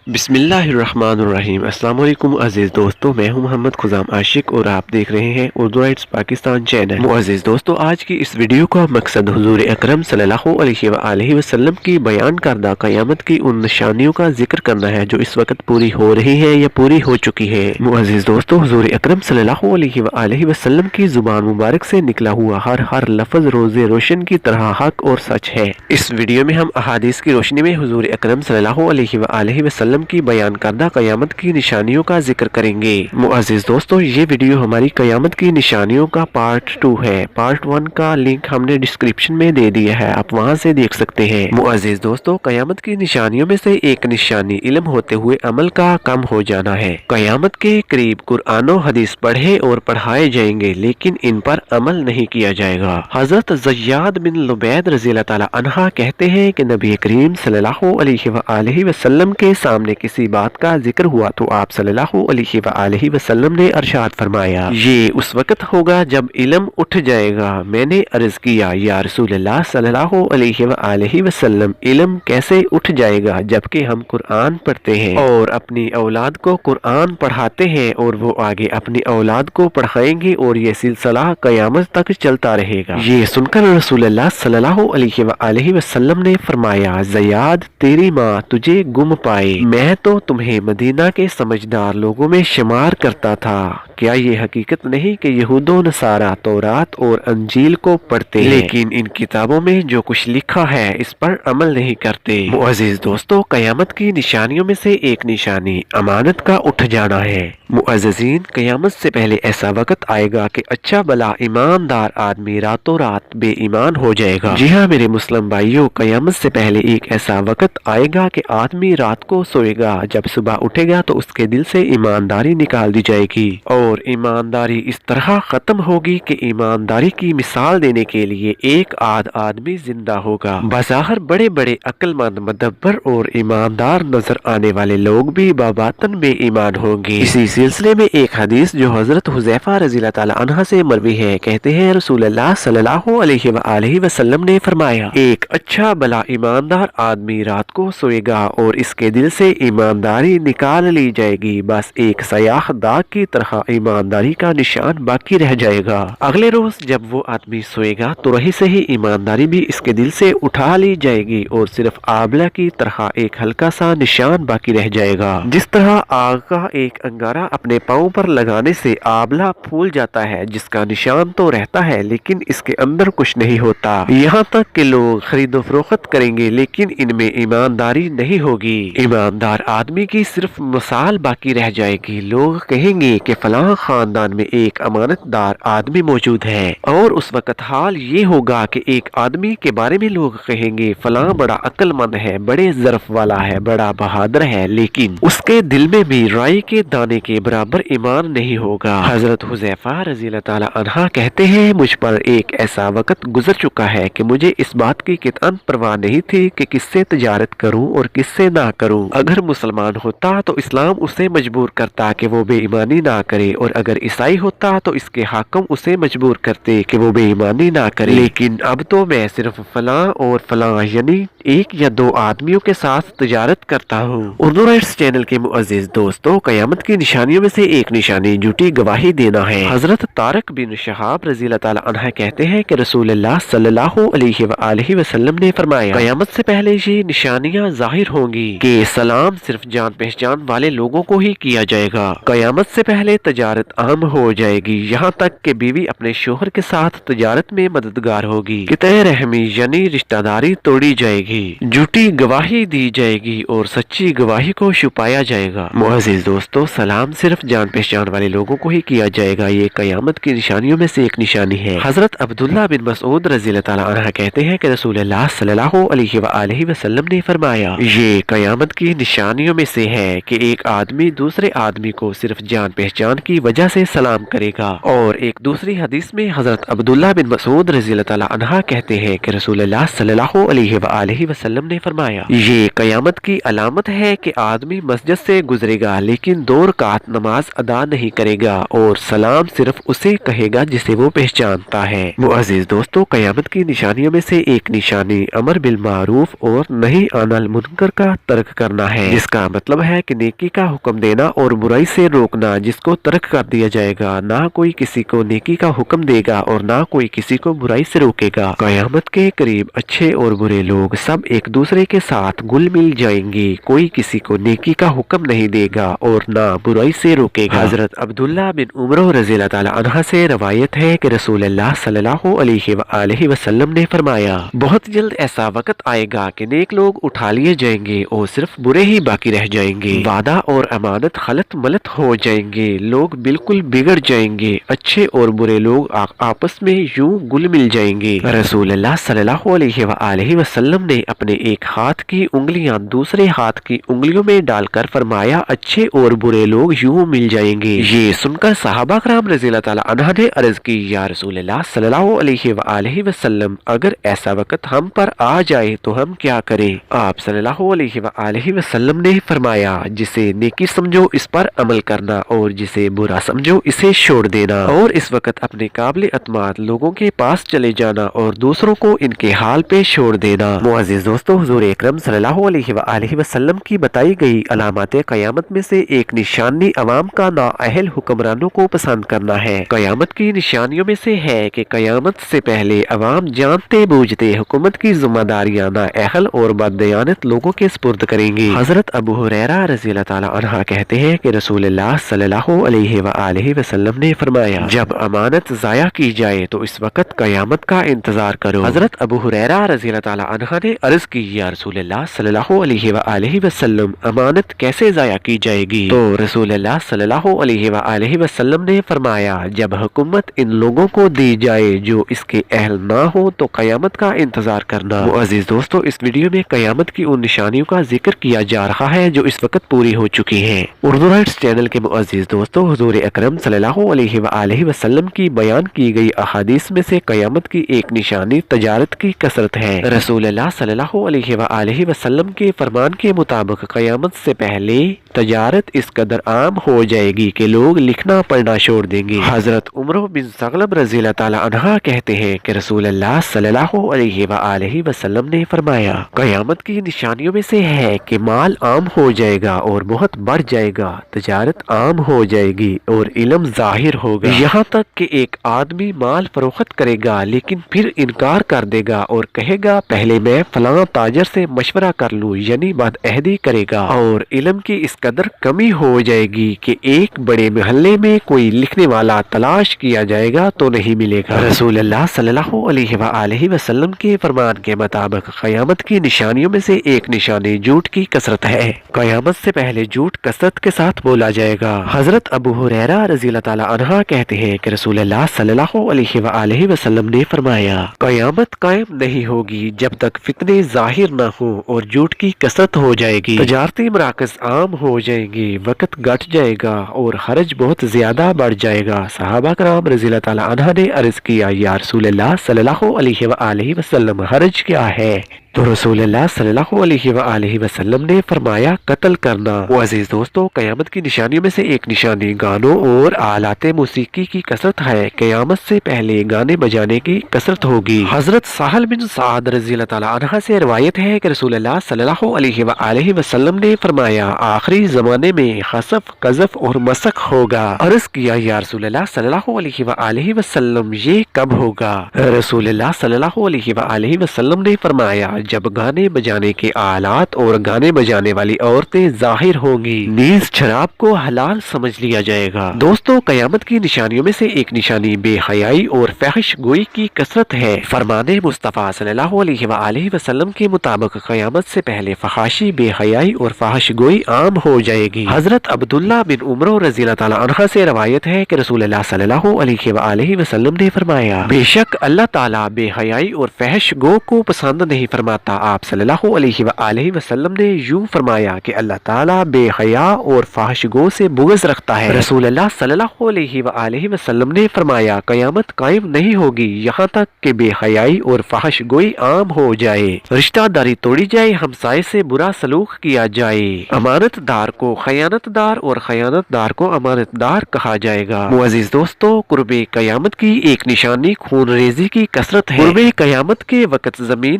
بسم اللہ الرحمن الرحیم۔ السلام علیکم عزیز دوستو، میں ہوں محمد خزام عاشق اور آپ دیکھ رہے ہیں اردو رائٹس پاکستان چینل۔ معزز دوستو، آج کی اس ویڈیو کا مقصد حضور اکرم صلی اللہ علیہ وآلہ وسلم کی بیان کردہ قیامت کی ان نشانیوں کا ذکر کرنا ہے جو اس وقت پوری ہو رہی ہیں یا پوری ہو چکی ہے۔ معزز دوستو، حضور اکرم صلی اللہ علیہ وآلہ وسلم کی زبان مبارک سے نکلا ہوا ہر لفظ روز روشن کی طرح حق اور سچ ہے۔ اس ویڈیو میں ہم احادیث کی روشنی میں حضور اکرم صلی اللہ علیہ وآلہ وسلم کی بیان کردہ قیامت کی نشانیوں کا ذکر کریں گے۔ معزز دوستو، یہ ویڈیو ہماری قیامت کی نشانیوں کا پارٹ 2 ہے۔ پارٹ 1 کا لنک ہم نے ڈسکرپشن میں دے دیا ہے، آپ وہاں سے دیکھ سکتے ہیں۔ معزز دوستو، قیامت کی نشانیوں میں سے ایک نشانی علم ہوتے ہوئے عمل کا کم ہو جانا ہے۔ قیامت کے قریب قرآن و حدیث پڑھے اور پڑھائے جائیں گے لیکن ان پر عمل نہیں کیا جائے گا۔ حضرت زیاد بن لبید رضی اللہ تعالی عنہ کہتے ہیں کہ نبی کریم صلی اللہ علیہ وآلہ وسلم کے سامنے کسی بات کا ذکر ہوا تو آپ صلی اللہ علیہ وآلہ وسلم نے ارشاد فرمایا، یہ اس وقت ہوگا جب علم اٹھ جائے گا۔ میں نے عرض کیا، یا رسول اللہ صلی اللہ علیہ وآلہ وسلم، علم کیسے اٹھ جائے گا جبکہ ہم قرآن پڑھتے ہیں اور اپنی اولاد کو قرآن پڑھاتے ہیں اور وہ آگے اپنی اولاد کو پڑھائیں گے اور یہ سلسلہ قیامت تک چلتا رہے گا۔ یہ سن کر رسول اللہ صلی اللہ علیہ وآلہ وسلم نے فرمایا، زیاد، تیری ماں تجھے گم پائے، میں تو تمہیں مدینہ کے سمجھدار لوگوں میں شمار کرتا تھا۔ کیا یہ حقیقت نہیں کہ یہود و نصارہ تورات اور انجیل کو پڑھتے ہیں لیکن ان کتابوں میں جو کچھ لکھا ہے اس پر عمل نہیں کرتے؟ معزز دوستو، قیامت کی نشانیوں میں سے ایک نشانی امانت کا اٹھ جانا ہے۔ معززین، قیامت سے پہلے ایسا وقت آئے گا کہ اچھا بلا ایماندار آدمی راتوں رات بے ایمان ہو جائے گا۔ جی ہاں میرے مسلم بھائیوں، قیامت سے پہلے ایک ایسا وقت آئے گا کہ آدمی رات کو سوئے گا، جب صبح اٹھے گا تو اس کے دل سے ایمانداری نکال دی جائے گی اور ایمانداری اس طرح ختم ہوگی کہ ایمانداری کی مثال دینے کے لیے ایک آدمی زندہ ہوگا۔ بظاہر بڑے بڑے عقل مند، مدبر اور ایماندار نظر آنے والے لوگ بھی باباطن بے ایمان ہوں گے۔ اسی سلسلے میں ایک حدیث جو حضرت حذیفہ رضی اللہ تعالی عنہ سے مروی ہے، کہتے ہیں رسول اللہ صلی اللہ علیہ وآلہ وسلم نے فرمایا، ایک اچھا بلا ایماندار آدمی رات کو سوئے گا اور اس کے دل سے ایمانداری نکال لی جائے گی، بس ایک سیاہ داغ کی طرح ایمانداری کا نشان باقی رہ جائے گا۔ اگلے روز جب وہ آدمی سوئے گا تو رہی سے ہی ایمانداری بھی اس کے دل سے اٹھا لی جائے گی اور صرف آبلہ کی طرح ایک ہلکا سا نشان باقی رہ جائے گا۔ جس طرح آگ کا ایک انگارہ اپنے پاؤں پر لگانے سے آبلہ پھول جاتا ہے، جس کا نشان تو رہتا ہے لیکن اس کے اندر کچھ نہیں ہوتا، یہاں تک کہ لوگ خرید و فروخت کریں گے لیکن ان میں ایمانداری نہیں ہوگی۔ ایماندار آدمی کی صرف مثال باقی رہ جائے گی۔ لوگ کہیں گے کہ فلاں خاندان میں ایک امانت دار آدمی موجود ہے، اور اس وقت حال یہ ہوگا کہ ایک آدمی کے بارے میں لوگ کہیں گے فلاں بڑا عقل مند ہے، بڑے ظرف والا ہے، بڑا بہادر ہے، لیکن اس کے دل میں بھی رائی کے دانے کے برابر ایمان نہیں ہوگا۔ حضرت حذیفہ رضی اللہ تعالی عنہ کہتے ہیں، مجھ پر ایک ایسا وقت گزر چکا ہے کہ مجھے اس بات کی قطعاً پرواہ نہیں تھی کہ کس سے تجارت کروں اور کس سے نہ کروں۔ اگر مسلمان ہوتا تو اسلام اسے مجبور کرتا کہ وہ بے ایمانی نہ کرے، اور اگر عیسائی ہوتا تو اس کے حاکم اسے مجبور کرتے کہ وہ بے ایمانی نہ کرے، لیکن اب تو میں صرف فلاں اور فلاں یعنی ایک یا دو آدمیوں کے ساتھ تجارت کرتا ہوں۔ اردو رائٹس چینل کے معزز دوستوں، قیامت کی نشانیوں میں سے ایک نشانی جھوٹی گواہی دینا ہے۔ حضرت طارق بن شہاب رضی اللہ تعالی عنہ کہتے ہیں کہ رسول اللہ صلی اللہ علیہ وآلہ وسلم نے فرمایا، قیامت سے پہلے یہ نشانیاں ظاہر ہوں گی کہ سلام صرف جان پہچان والے لوگوں کو ہی کیا جائے گا۔ قیامت سے پہلے تجارت عام ہو جائے گی، یہاں تک کہ بیوی اپنے شوہر کے ساتھ تجارت میں مددگار ہوگی۔ قطع رحمی یعنی رشتہ داری توڑی جائے گی، جھوٹی گواہی دی جائے گی اور سچی گواہی کو چھپایا جائے گا۔ معزز دوستو، سلام صرف جان پہچان والے لوگوں کو ہی کیا جائے گا، یہ قیامت کی نشانیوں میں سے ایک نشانی ہے۔ حضرت عبداللہ بن مسعود رضی اللہ تعالی عنہ کہتے ہیں کہ رسول اللہ صلی اللہ علیہ وآلہ وسلم نے فرمایا، یہ قیامت کی نشانیوں میں سے ہے کہ ایک آدمی دوسرے آدمی کو صرف جان پہچان کی وجہ سے سلام کرے گا۔ اور ایک دوسری حدیث میں حضرت عبداللہ بن مسعود رضی اللہ تعالی عنہ کہتے ہیں کہ رسول اللہ صلی اللہ علیہ وآلہ وسلم نے فرمایا، یہ قیامت کی علامت ہے کہ آدمی مسجد سے گزرے گا لیکن 2 رکعت نماز ادا نہیں کرے گا اور سلام صرف اسے کہے گا جسے وہ پہچانتا ہے۔ معزز دوستو، قیامت کی نشانیوں میں سے ایک نشانی امر بالمعروف اور نہی عن المنکر کا ترک کرنا ہے، جس کا مطلب ہے کہ نیکی کا حکم دینا اور برائی سے روکنا، جس کو ترک کر دیا جائے گا۔ نہ کوئی کسی کو نیکی کا حکم دے گا اور نہ کوئی کسی کو برائی سے روکے گا۔ قیامت کے قریب اچھے اور برے لوگ سب ایک دوسرے کے ساتھ گل مل جائیں گے، کوئی کسی کو نیکی کا حکم نہیں دے گا اور نہ برائی سے روکے گا۔ حضرت عبداللہ بن عمر رضی اللہ تعالی عنہ سے روایت ہے کہ رسول اللہ صلی اللہ علیہ وآلہ وسلم نے فرمایا، بہت جلد ایسا وقت آئے گا کہ نیک لوگ اٹھا لیے جائیں گے اور صرف برے ہی باقی رہ جائیں گے، وعدہ اور امانت خلط ملط ہو جائیں گے، لوگ بالکل بگڑ جائیں گے، اچھے اور برے لوگ آپس میں یوں گل مل جائیں گے۔ رسول اللہ صلی اللہ علیہ وآلہ وسلم نے اپنے ایک ہاتھ کی انگلیاں دوسرے ہاتھ کی انگلیوں میں ڈال کر فرمایا، اچھے اور برے لوگ یوں مل جائیں گے۔ یہ سن کر صحابہ کرام رضی اللہ تعالی عنہ نے عرض کی، یا رسول اللہ صلی اللہ علیہ وآلہ وسلم، اگر ایسا وقت ہم پر آ جائے تو ہم کیا کریں؟ آپ صلی اللہ علیہ وآلہ وسلم نے فرمایا، جسے نیکی سمجھو اس پر عمل کرنا اور جسے برا سمجھو اسے چھوڑ دینا، اور اس وقت اپنے قابل اعتماد لوگوں کے پاس چلے جانا اور دوسروں کو ان کے حال پہ چھوڑ دینا۔ معزز دوستو، حضور اکرم صلی اللہ علیہ وآلہ وسلم کی بتائی گئی علامات قیامت میں سے ایک نشانی عوام کا نااہل حکمرانوں کو پسند کرنا ہے۔ قیامت کی نشانیوں میں سے ہے کہ قیامت سے پہلے عوام جانتے بوجھتے حکومت کی ذمہ داریاں نااہل اور بددیانت لوگوں کے سپرد کریں گے۔ حضرت ابو ہریرہ رضی اللہ تعالی عنہ کہتے ہیں کہ رسول اللہ صلی اللہ علیہ وآلہ وسلم نے فرمایا، جب امانت ضائع کی جائے تو اس وقت قیامت کا انتظار کرو۔ حضرت ابو ہریرہ رضی اللہ تعالی عنہ نے عرض کی، یا رسول اللہ صلی اللہ علیہ وآلہ وسلم، امانت کیسے ضائع کی جائے گی؟ تو رسول اللہ صلی اللہ علیہ وآلہ وسلم نے فرمایا، جب حکومت ان لوگوں کو دی جائے جو اس کے اہل نہ ہو تو قیامت کا انتظار کرنا۔ معزز دوستو، اس ویڈیو میں قیامت کی ان نشانیوں کا ذکر کیا جا رہا ہے جو اس وقت پوری ہو چکی ہیں۔ اردو رائٹس چینل کے معزز دوستو، حضور اکرم صلی اللہ علیہ وآلہ وسلم کی بیان کی گئی احادیث میں سے قیامت کی ایک نشانی تجارت کی کثرت ہے۔ رسول اللہ صلی اللہ علیہ وآلہ وسلم کے فرمان کے مطابق قیامت سے پہلے تجارت اس قدر عام ہو جائے گی کہ لوگ لکھنا پڑھنا چھوڑ دیں گے۔ حضرت عمر بن ثعلب رضی اللہ تعالی عنہ کہتے ہیں کہ رسول اللہ صلی اللہ علیہ وآلہ وسلم نے فرمایا، قیامت کی نشانیوں میں سے ہے کہ مال عام ہو جائے گا اور بہت بڑھ جائے گا، تجارت عام ہو جائے گی اور علم ظاہر ہوگا، یہاں تک کہ ایک آدمی مال فروخت کرے گا لیکن پھر انکار کر دے گا اور کہے گا پہلے میں فلاں تاجر سے مشورہ کر لوں، یعنی بدعہدی کرے گا، اور علم کی اس قدر کمی ہو جائے گی کہ ایک بڑے محلے میں کوئی لکھنے والا تلاش کیا جائے گا تو نہیں ملے گا۔ رسول اللہ صلی اللہ علیہ وآلہ وسلم کے فرمان کے مطابق قیامت کی نشانیوں میں سے ایک نشانی جھوٹ کی کثرت ہے۔ قیامت سے پہلے جھوٹ کثرت کے ساتھ بولا جائے گا۔ حضرت ابو ہریرہ رضی اللہ تعالی عنہ کہتے ہیں کہ رسول اللہ صلی اللہ علیہ وآلہ وسلم نے فرمایا، قیامت قائم نہیں ہوگی جب تک فتنے ظاہر نہ ہو اور جھوٹ کی کثرت ہو جائے گی، تجارتی مراکز عام ہو جائیں گے، وقت گھٹ جائے گا اور حرج بہت زیادہ بڑھ جائے گا۔ صحابہ کرام رضی اللہ تعالی عنہ نے عرض کیا، یا رسول اللہ صلی اللہ علیہ وآلہ وسلم، حرج کیا ہے؟ تو رسول اللہ صلی اللہ علیہ وآلہ وسلم نے فرمایا، قتل کرنا۔ عزیز دوستو، قیامت کی نشانیوں میں سے ایک نشانی گانوں اور آلات موسیقی کی کثرت ہے۔ قیامت سے پہلے گانے بجانے کی کثرت ہوگی۔ حضرت سہل بن سعد رضی اللہ تعالی عنہ سے روایت ہے کہ رسول اللہ صلی اللہ علیہ وآلہ وسلم نے فرمایا، آخری زمانے میں خسف، قذف اور مسخ ہوگا۔ عرض کیا، یا رسول اللہ صلی اللہ علیہ وآلہ وسلم، یہ کب ہوگا؟ رسول اللہ صلی اللہ علیہ وآلہ وسلم نے فرمایا، جب گانے بجانے کے آلات اور گانے بجانے والی عورتیں ظاہر ہوں گی، نیز شراب کو حلال سمجھ لیا جائے گا۔ دوستو، قیامت کی نشانیوں میں سے ایک نشانی بے حیائی اور فحش گوئی کی کثرت ہے۔ فرمان مصطفیٰ صلی اللہ علیہ وآلہ وسلم کے مطابق قیامت سے پہلے فحاشی، بے حیائی اور فحش گوئی عام ہو جائے گی۔ حضرت عبداللہ بن عمر رضی اللہ تعالی عنہ سے روایت ہے کہ رسول اللہ صلی اللہ علیہ وآلہ وسلم نے فرمایا، بے شک اللہ تعالیٰ بے حیائی اور فحش گو کو پسند نہیں فرماتا۔ آپ صلی اللہ علیہ وآلہ وسلم نے یوں فرمایا کہ اللہ تعالیٰ بے حیا اور فحش گو سے بغض رکھتا ہے۔ رسول اللہ صلی اللہ علیہ وآلہ وسلم نے فرمایا، قیامت قائم نہیں ہوگی یہاں تک کہ بے حیائی اور فحش گوئی عام ہو جائے، رشتہ داری توڑی جائے، ہمسائے سے برا سلوک کیا جائے، امانت دار کو خیانت دار اور خیانت دار کو امانت دار کہا جائے گا۔ معزز دوستو، قرب قیامت کی ایک نشانی خون ریزی کی کثرت ہے۔ قرب قیامت کے وقت زمین